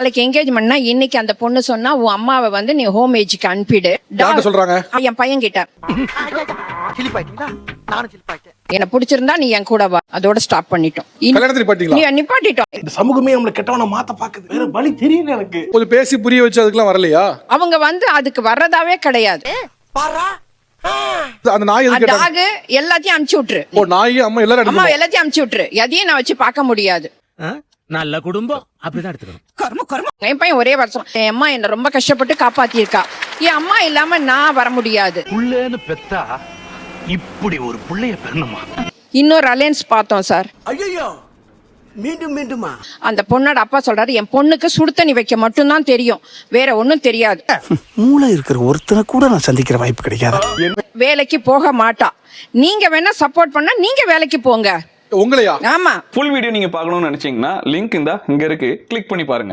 நாளைக்கு என்கேஜ்மெண்ட்னா இன்னைக்கு அந்த பொண்ணு சொன்னா உன் அம்மாவை வந்து நீ ஹோம் ஏஜ்க்கு அனுப்பிடு. யார்கிட்ட சொல்றாங்க? என் பையன் கிட்ட. என்ன பிடிச்சிருந்தா நீ என் கூட வா. அதோட ஸ்டாப் பண்ணிட்டோம். நிப்பாட்டிட்டோம். இந்த சமூகமே நம்மள கெட்டவன மாத்த பாக்குது. வேற வழி தெரியல எனக்கு. கொஞ்சம் பேசி புரிய வச்சு அதுக்கெல்லாம் வரலையா? அவங்க வந்து அதுக்கு வர்றதாவே கிடையாது. அந்த நாய் டாக் எல்லாத்தையும் அனுப்பிச்சு விட்டுரு. ஓ நாய் அம்மா எல்லாத்தையும் அனுப்பிச்சு விட்டுரு. எதையும் நான் வச்சு பார்க்க முடியாது. நல்ல குடும்பம் அப்படிதான் எடுத்துக்கணும். என் பையன் ஒரே வருஷம் என் அம்மா என்ன ரொம்ப கஷ்டப்பட்டு காப்பாத்திருக்கா. என் அம்மா இல்லாம நான் வர முடியாது. புள்ளேன்னு பெத்தா இப்படி ஒரு புள்ளைய பெறணுமா? இன்னொரு அலையன்ஸ் பார்த்தோம் சார். ஐயோ மீண்டும் மீண்டுமா? அந்த பொண்ணோட அப்பா சொல்றாரு என் பொண்ணுக்கு சுடுதண்ணி வைக்க மட்டும்தான் தெரியும், வேற ஒண்ணும் தெரியாது. மூளை இருக்கிற ஒருத்தனை கூட நான் சந்திக்கிற வாய்ப்பு கிடைக்காது. வேலைக்கு போக மாட்டா. நீங்க வேணா சப்போர்ட் பண்ணா நீங்க வேலைக்கு போங்க. உங்களையா? ஆமா. ஃபுல் வீடியோ நீங்க பார்க்கணும்னு நினைச்சீங்கன்னா லிங்க் இங்க இருக்கு, கிளிக் பண்ணி பாருங்க.